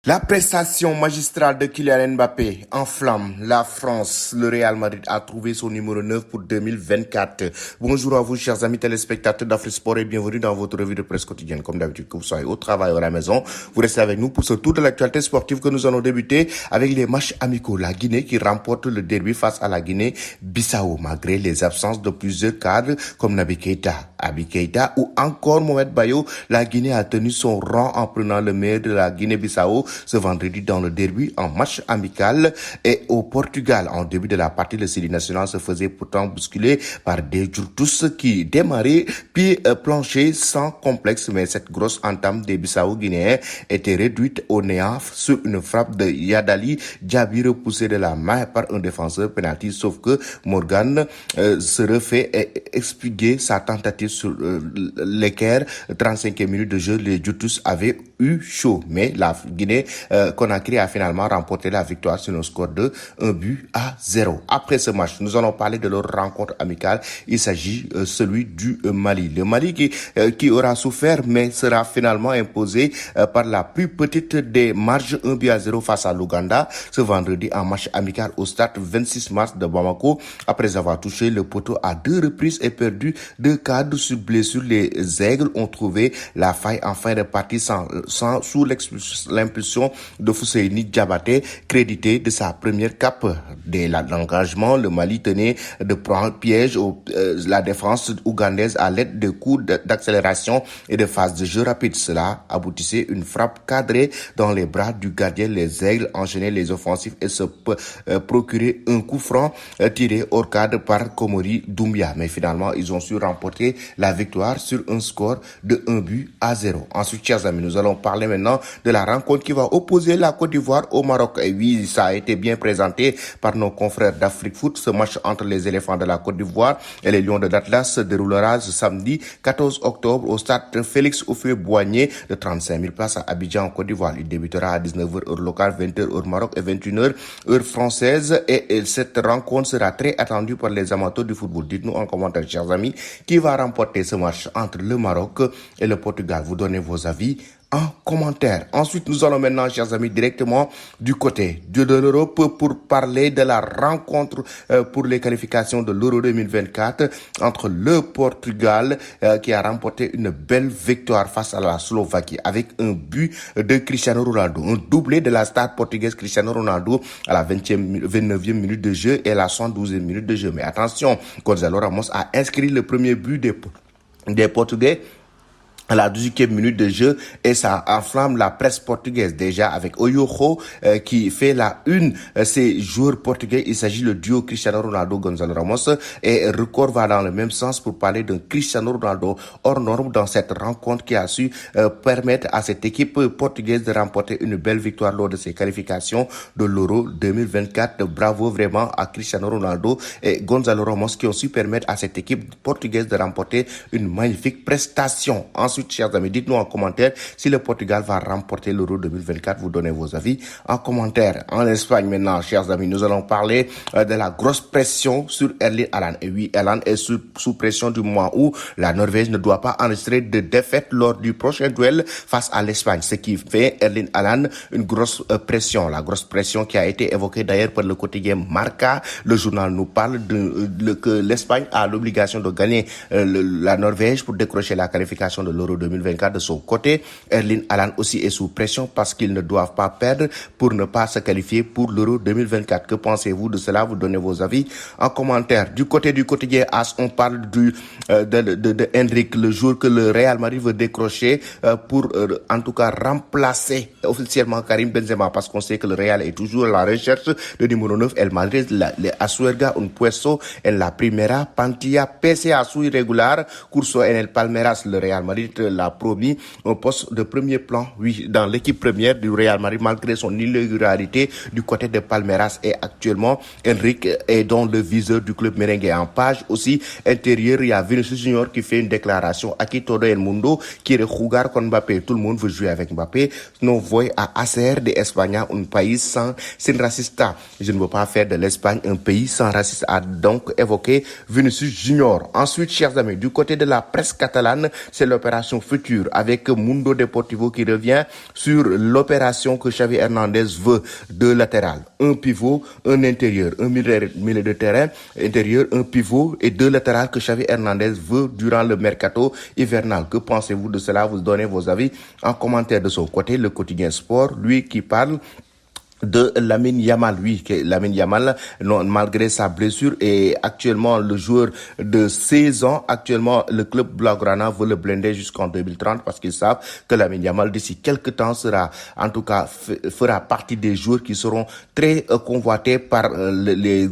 La prestation magistrale de Kylian Mbappé enflamme la France. Le Real Madrid a trouvé son numéro 9 pour 2024. Bonjour à vous, chers amis téléspectateurs d'Afrique Sport, et bienvenue dans votre revue de presse quotidienne. Comme d'habitude, que vous soyez au travail ou à la maison, vous restez avec nous pour ce tour de l'actualité sportive que nous allons débuter avec les matchs amicaux. La Guinée qui remporte le derby face à la Guinée-Bissau, malgré les absences de plusieurs cadres comme Naby Keïta ou encore Mohamed Bayo. La Guinée a tenu son rang en prenant le meilleur de la Guinée-Bissau ce vendredi dans le derby en match amical. Et au Portugal, en début de la partie, le Sidi national se faisait pourtant bousculer par des Juventus qui démarraient pied plancher sans complexe, mais cette grosse entame des Bissau-Guinéens était réduite au néant sur une frappe de Yadali Diaby repoussée de la main par un défenseur penalty, sauf que Morgan se refait expliquer sa tentative sur l'équerre. 35e minute de jeu, les Juventus avaient eu chaud, mais la Guinée-Conakry a finalement remporté la victoire sur un score de 1-0. Après ce match, nous allons parler de leur rencontre amicale. Il s'agit celui du Mali. Le Mali qui aura souffert, mais sera finalement imposé par la plus petite des marges, 1-0 face à l'Ouganda ce vendredi en match amical au stade 26 mars de Bamako. Après avoir touché le poteau à 2 reprises et perdu 2 cadres sur blessure, les Aigles ont trouvé la faille en fin de partie sous l'impulsion de Fousseini Diabaté, crédité de sa première cape. Dès l'engagement, le Mali tenait de prendre piège la défense ougandaise à l'aide de coups d'accélération et de phases de jeu rapide. Cela aboutissait une frappe cadrée dans les bras du gardien. Les Aigles enchaînaient les offensifs et se procuraient un coup franc tiré hors cadre par Komori Doumbia. Mais finalement, ils ont su remporter la victoire sur un score de 1-0. Ensuite, chers amis, nous allons parler maintenant de la rencontre qui va opposer la Côte d'Ivoire au Maroc. Et oui, ça a été bien présenté par nos confrères d'Afrique Foot. Ce match entre les éléphants de la Côte d'Ivoire et les Lions de l'Atlas se déroulera ce samedi 14 octobre au stade Félix Houphouët-Boigny de 35 000 places à Abidjan en Côte d'Ivoire. Il débutera à 19h heure locale, 20h heure Maroc et 21h heure française. Et cette rencontre sera très attendue par les amateurs du football. Dites-nous en commentaire, chers amis, qui va remporter ce match entre le Maroc et le Portugal. Vous donnez vos avis en commentaire. Ensuite, nous allons maintenant, chers amis, directement du côté de l'Europe pour parler de la rencontre pour les qualifications de l'Euro 2024 entre le Portugal qui a remporté une belle victoire face à la Slovaquie avec un but de Cristiano Ronaldo, un doublé de la star portugaise Cristiano Ronaldo à la 29e minute de jeu et à la 112e minute de jeu. Mais attention, Gonzalo Ramos a inscrit le premier but des Portugais à la 18e minute de jeu et ça enflamme la presse portugaise déjà avec Oyojo qui fait la une. Ces joueurs portugais, il s'agit le duo Cristiano Ronaldo-Gonzalo Ramos et record va dans le même sens pour parler d'un Cristiano Ronaldo hors norme dans cette rencontre qui a su permettre à cette équipe portugaise de remporter une belle victoire lors de ses qualifications de l'Euro 2024. Bravo vraiment à Cristiano Ronaldo et Gonzalo Ramos qui ont su permettre à cette équipe portugaise de remporter une magnifique prestation. Ensuite, chers amis, dites-nous en commentaire si le Portugal va remporter l'Euro 2024. Vous donnez vos avis en commentaire. En Espagne maintenant, chers amis, nous allons parler de la grosse pression sur Erling Haaland. Et oui, Haaland est sous pression du mois où la Norvège ne doit pas enregistrer de défaite lors du prochain duel face à l'Espagne. Ce qui fait Erling Haaland une grosse pression. La grosse pression qui a été évoquée d'ailleurs par le quotidien Marca. Le journal nous parle que l'Espagne a l'obligation de gagner la Norvège pour décrocher la qualification de l'Euro 2024. De son côté, Erling Haaland aussi est sous pression parce qu'ils ne doivent pas perdre pour ne pas se qualifier pour l'Euro 2024. Que pensez-vous de cela? Vous donnez vos avis en commentaire. Du côté du quotidien AS, on parle de Endrick, le jour que le Real Madrid veut décrocher pour en tout cas remplacer officiellement Karim Benzema, parce qu'on sait que le Real est toujours à la recherche de numéro 9. El Madrid le asuerga un puesto en la primera plantilla pese a su irregular curso en el Palmeiras. Le Real Madrid l'a promis un poste de premier plan, oui, dans l'équipe première du Real Madrid malgré son irrégularité du côté de Palmeiras. Et actuellement, Endrick est dans le viseur du club merengue. En page aussi intérieure, il y a Vinicius Junior qui fait une déclaration. Aquí todo el mundo quiere jugar con Mbappé. Tout le monde veut jouer avec Mbappé. No voy a hacer de España un país sin racista. Je ne veux pas faire de l'Espagne un pays sans raciste, a donc évoqué Vinicius Junior. Ensuite, chers amis, du côté de la presse catalane, c'est l'opération génération future avec Mundo Deportivo qui revient sur l'opération que Xavi Hernandez veut, deux latérales, un pivot, un intérieur, un milieu de terrain intérieur, un pivot et deux latérales que Xavi Hernandez veut durant le mercato hivernal. Que pensez-vous de cela? Vous donnez vos avis en commentaire. De son côté, le quotidien Sport, lui qui parle de Lamine Yamal, Lamine Yamal, malgré sa blessure, est actuellement le joueur de 16 ans. Actuellement, le club Blaugrana veut le blinder jusqu'en 2030 parce qu'ils savent que Lamine Yamal, d'ici quelques temps, fera partie des joueurs qui seront très convoités par les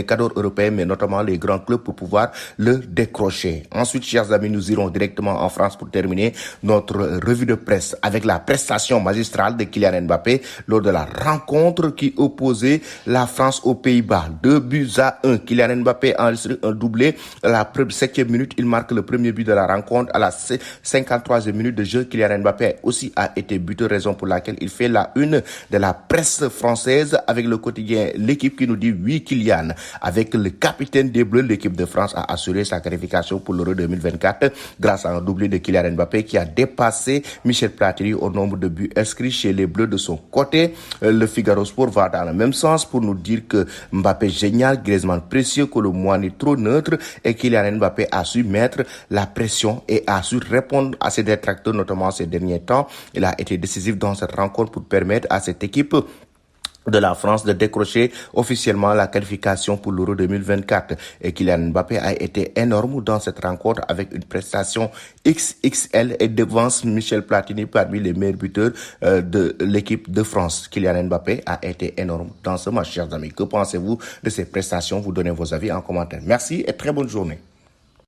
cadres européens, mais notamment les grands clubs pour pouvoir le décrocher. Ensuite, chers amis, nous irons directement en France pour terminer notre revue de presse avec la prestation magistrale de Kylian Mbappé lors de la rencontre qui opposait la France aux Pays-Bas. 2-1. Kylian Mbappé a enregistré un doublé à la 7e minute. Il marque le premier but de la rencontre. À la 53e minute de jeu, Kylian Mbappé aussi a été buteur, raison pour laquelle il fait la une de la presse française avec le quotidien L'équipe qui nous dit oui, Kylian. Avec le capitaine des Bleus, l'équipe de France a assuré sa qualification pour l'Euro 2024 grâce à un doublé de Kylian Mbappé qui a dépassé Michel Platini au nombre de buts inscrits chez les Bleus. De son côté, le Figaro Sport va dans le même sens pour nous dire que Mbappé génial, Griezmann précieux, que le Moine est trop neutre et Kylian Mbappé a su mettre la pression et a su répondre à ses détracteurs, notamment ces derniers temps. Il a été décisif dans cette rencontre pour permettre à cette équipe de la France de décrocher officiellement la qualification pour l'Euro 2024. Et Kylian Mbappé a été énorme dans cette rencontre avec une prestation XXL et devance Michel Platini parmi les meilleurs buteurs de l'équipe de France. Kylian Mbappé a été énorme dans ce match, chers amis. Que pensez-vous de ces prestations? Vous donnez vos avis en commentaire. Merci et très bonne journée.